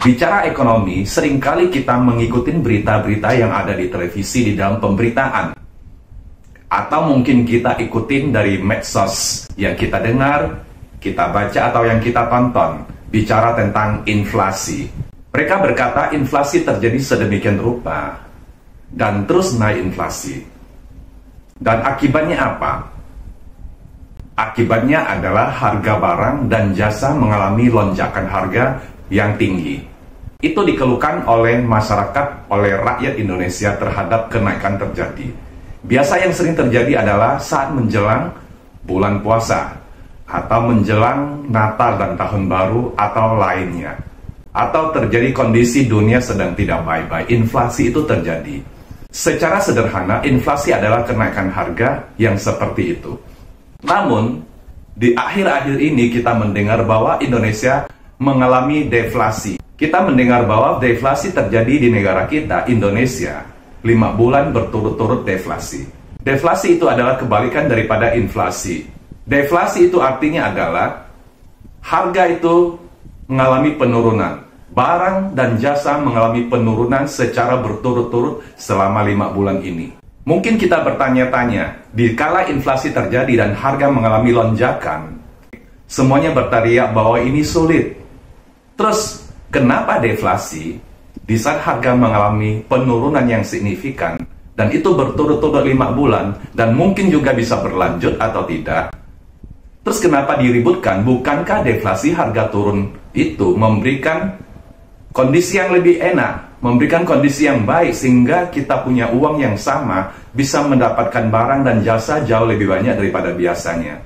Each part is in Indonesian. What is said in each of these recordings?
Bicara ekonomi, seringkali kita mengikuti berita-berita yang ada di televisi di dalam pemberitaan. Atau mungkin kita ikutin dari medsos yang kita dengar, kita baca atau yang kita tonton. Bicara tentang inflasi. Mereka berkata inflasi terjadi sedemikian rupa dan terus naik inflasi. Dan akibatnya apa? Akibatnya adalah harga barang dan jasa mengalami lonjakan harga yang tinggi. Itu dikeluhkan oleh masyarakat, oleh rakyat Indonesia terhadap kenaikan terjadi. Biasa yang sering terjadi adalah saat menjelang bulan puasa, atau menjelang Natal dan Tahun Baru, atau lainnya. Atau terjadi kondisi dunia sedang tidak baik-baik, inflasi itu terjadi. Secara sederhana, inflasi adalah kenaikan harga yang seperti itu. Namun, di akhir-akhir ini kita mendengar bahwa Indonesia mengalami deflasi. Kita mendengar bahwa deflasi terjadi di negara kita, Indonesia, 5 bulan berturut-turut deflasi. Deflasi itu adalah kebalikan daripada inflasi. Deflasi itu artinya adalah harga itu mengalami penurunan. Barang dan jasa mengalami penurunan secara berturut-turut selama 5 bulan ini. Mungkin kita bertanya-tanya, di kala inflasi terjadi dan harga mengalami lonjakan, semuanya berteriak bahwa ini sulit. Terus, kenapa deflasi di saat harga mengalami penurunan yang signifikan dan itu berturut-turut 5 bulan dan mungkin juga bisa berlanjut atau tidak? Terus kenapa diributkan? Bukankah deflasi harga turun itu memberikan kondisi yang lebih enak, memberikan kondisi yang baik sehingga kita punya uang yang sama, bisa mendapatkan barang dan jasa jauh lebih banyak daripada biasanya?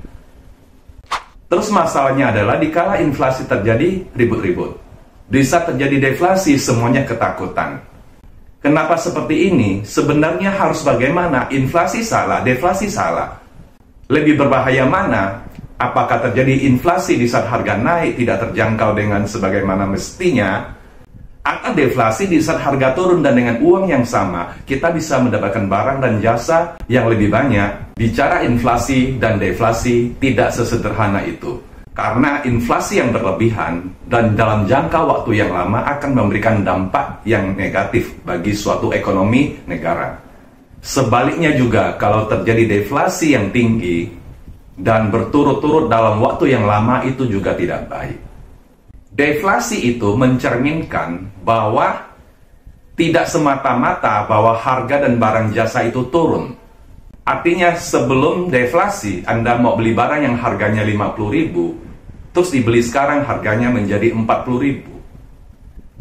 Terus masalahnya adalah dikala inflasi terjadi ribut-ribut. Di saat terjadi deflasi semuanya ketakutan. Kenapa seperti ini? Sebenarnya harus bagaimana? Inflasi salah, deflasi salah. Lebih berbahaya mana? Apakah terjadi inflasi di saat harga naik tidak terjangkau dengan sebagaimana mestinya? Atau deflasi di saat harga turun dan dengan uang yang sama kita bisa mendapatkan barang dan jasa yang lebih banyak? Bicara inflasi dan deflasi tidak sesederhana itu. Karena inflasi yang berlebihan dan dalam jangka waktu yang lama akan memberikan dampak yang negatif bagi suatu ekonomi negara. Sebaliknya juga kalau terjadi deflasi yang tinggi dan berturut-turut dalam waktu yang lama itu juga tidak baik. Deflasi itu mencerminkan bahwa tidak semata-mata bahwa harga dan barang jasa itu turun. Artinya sebelum deflasi Anda mau beli barang yang harganya 50.000, terus dibeli sekarang harganya menjadi 40.000.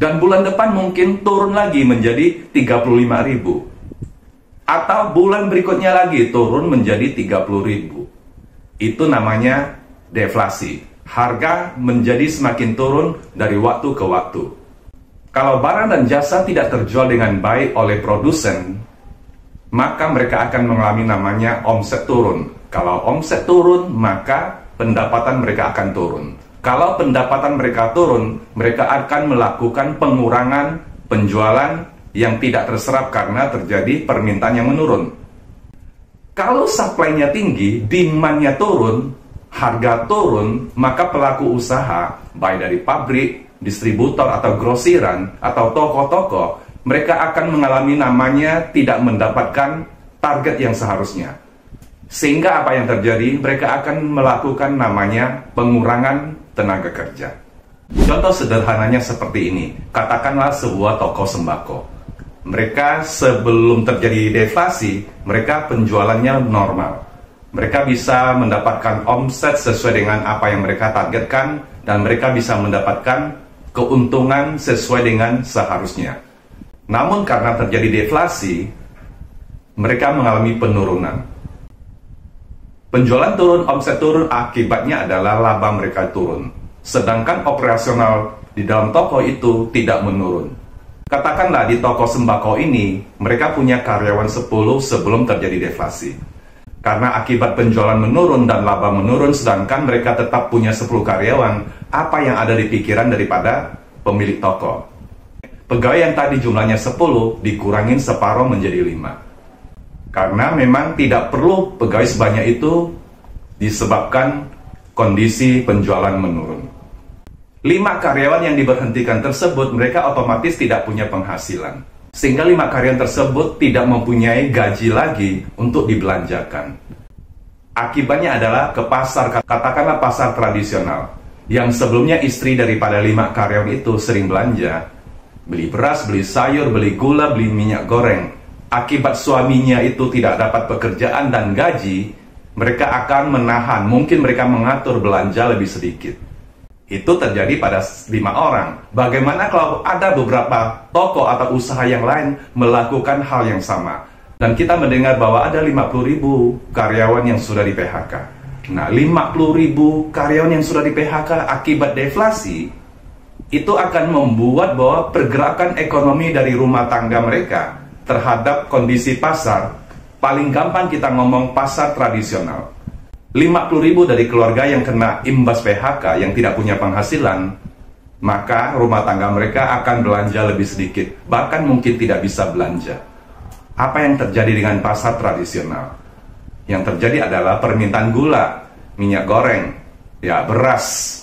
Dan bulan depan mungkin turun lagi menjadi 35.000. Atau bulan berikutnya lagi turun menjadi 30.000. Itu namanya deflasi. Harga menjadi semakin turun dari waktu ke waktu. Kalau barang dan jasa tidak terjual dengan baik oleh produsen, maka mereka akan mengalami namanya omset turun. Kalau omset turun, maka pendapatan mereka akan turun. Kalau pendapatan mereka turun, mereka akan melakukan pengurangan penjualan yang tidak terserap karena terjadi permintaan yang menurun. Kalau supply-nya tinggi, demand-nya turun, harga turun, maka pelaku usaha, baik dari pabrik, distributor atau grosiran, atau toko-toko, mereka akan mengalami namanya tidak mendapatkan target yang seharusnya. Sehingga apa yang terjadi? Mereka akan melakukan namanya pengurangan tenaga kerja. Contoh sederhananya seperti ini. Katakanlah sebuah toko sembako. Mereka sebelum terjadi deflasi, mereka penjualannya normal. Mereka bisa mendapatkan omset sesuai dengan apa yang mereka targetkan, dan mereka bisa mendapatkan keuntungan sesuai dengan seharusnya. Namun karena terjadi deflasi, mereka mengalami penurunan. Penjualan turun, omset turun, akibatnya adalah laba mereka turun. Sedangkan operasional di dalam toko itu tidak menurun. Katakanlah di toko sembako ini, mereka punya karyawan 10 sebelum terjadi deflasi. Karena akibat penjualan menurun dan laba menurun, sedangkan mereka tetap punya 10 karyawan, apa yang ada di pikiran daripada pemilik toko? Pegawai yang tadi jumlahnya 10 dikurangin separuh menjadi 5. Karena memang tidak perlu pegawai sebanyak itu disebabkan kondisi penjualan menurun. 5 karyawan yang diberhentikan tersebut, mereka otomatis tidak punya penghasilan. Sehingga 5 karyawan tersebut tidak mempunyai gaji lagi untuk dibelanjakan. Akibatnya adalah ke pasar, katakanlah pasar tradisional, yang sebelumnya istri daripada 5 karyawan itu sering belanja, beli beras, beli sayur, beli gula, beli minyak goreng. Akibat suaminya itu tidak dapat pekerjaan dan gaji, mereka akan menahan, mungkin mereka mengatur belanja lebih sedikit. Itu terjadi pada 5 orang. Bagaimana kalau ada beberapa toko atau usaha yang lain melakukan hal yang sama? Dan kita mendengar bahwa ada 50.000 karyawan yang sudah di PHK. Nah, 50.000 karyawan yang sudah di PHK akibat deflasi, itu akan membuat bahwa pergerakan ekonomi dari rumah tangga mereka terhadap kondisi pasar, paling gampang kita ngomong pasar tradisional. 50.000 dari keluarga yang kena imbas PHK, yang tidak punya penghasilan, maka rumah tangga mereka akan belanja lebih sedikit, bahkan mungkin tidak bisa belanja. Apa yang terjadi dengan pasar tradisional? Yang terjadi adalah permintaan gula, minyak goreng, ya beras,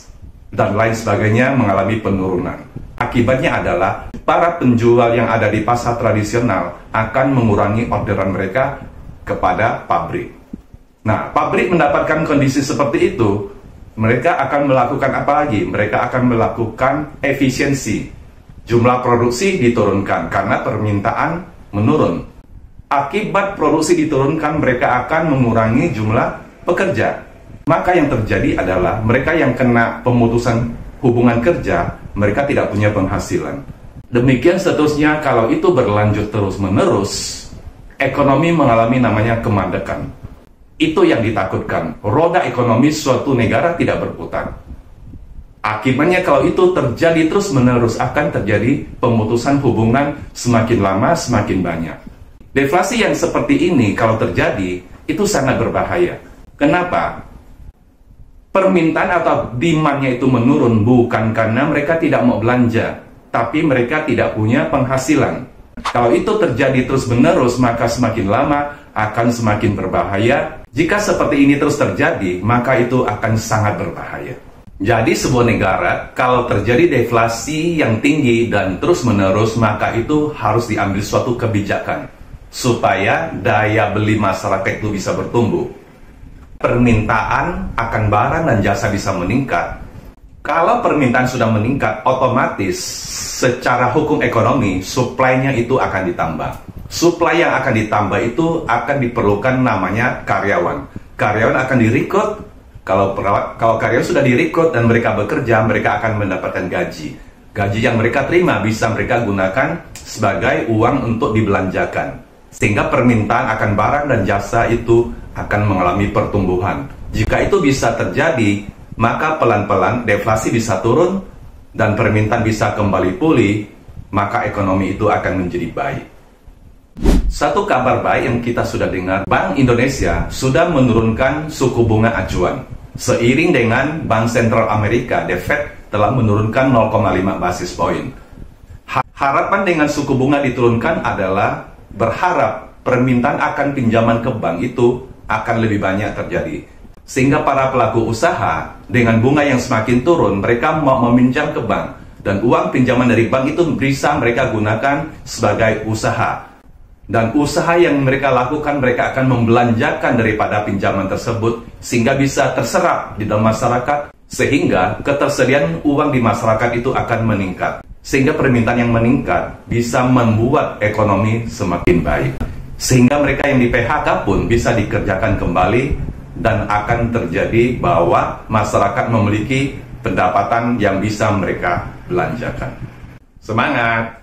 dan lain sebagainya mengalami penurunan. Akibatnya adalah para penjual yang ada di pasar tradisional akan mengurangi orderan mereka kepada pabrik. Nah, pabrik mendapatkan kondisi seperti itu, mereka akan melakukan apa lagi? Mereka akan melakukan efisiensi. Jumlah produksi diturunkan karena permintaan menurun. Akibat produksi diturunkan, mereka akan mengurangi jumlah pekerja. Maka yang terjadi adalah mereka yang kena pemutusan hubungan kerja, mereka tidak punya penghasilan. Demikian seterusnya, kalau itu berlanjut terus-menerus, ekonomi mengalami namanya kemandekan. Itu yang ditakutkan. Roda ekonomi suatu negara tidak berputar. Akibatnya kalau itu terjadi terus-menerus, akan terjadi pemutusan hubungan semakin lama semakin banyak. Deflasi yang seperti ini kalau terjadi, itu sangat berbahaya. Kenapa? Permintaan atau demand-nya itu menurun bukan karena mereka tidak mau belanja, tapi mereka tidak punya penghasilan. Kalau itu terjadi terus-menerus, maka semakin lama akan semakin berbahaya. Jika seperti ini terus terjadi, maka itu akan sangat berbahaya. Jadi sebuah negara, kalau terjadi deflasi yang tinggi dan terus-menerus, maka itu harus diambil suatu kebijakan supaya daya beli masyarakat itu bisa bertumbuh. Permintaan akan barang dan jasa bisa meningkat. Kalau permintaan sudah meningkat, otomatis secara hukum ekonomi, supply-nya itu akan ditambah. Supply yang akan ditambah itu akan diperlukan namanya karyawan. Karyawan akan direkrut. Kalau karyawan sudah direkrut dan mereka bekerja, mereka akan mendapatkan gaji. Gaji yang mereka terima bisa mereka gunakan sebagai uang untuk dibelanjakan. Sehingga permintaan akan barang dan jasa itu akan mengalami pertumbuhan. Jika itu bisa terjadi, maka pelan-pelan deflasi bisa turun dan permintaan bisa kembali pulih, maka ekonomi itu akan menjadi baik. Satu kabar baik yang kita sudah dengar, Bank Indonesia sudah menurunkan suku bunga acuan. Seiring dengan Bank Sentral Amerika, The Fed, telah menurunkan 0,5 basis poin. Harapan dengan suku bunga diturunkan adalah berharap permintaan akan pinjaman ke bank itu akan lebih banyak terjadi. Sehingga para pelaku usaha dengan bunga yang semakin turun, mereka mau meminjam ke bank. Dan uang pinjaman dari bank itu bisa mereka gunakan sebagai usaha. Dan usaha yang mereka lakukan, mereka akan membelanjakan daripada pinjaman tersebut sehingga bisa terserap di dalam masyarakat, sehingga ketersediaan uang di masyarakat itu akan meningkat. Sehingga permintaan yang meningkat bisa membuat ekonomi semakin baik. Sehingga mereka yang di PHK pun bisa dikerjakan kembali dan akan terjadi bahwa masyarakat memiliki pendapatan yang bisa mereka belanjakan. Semangat!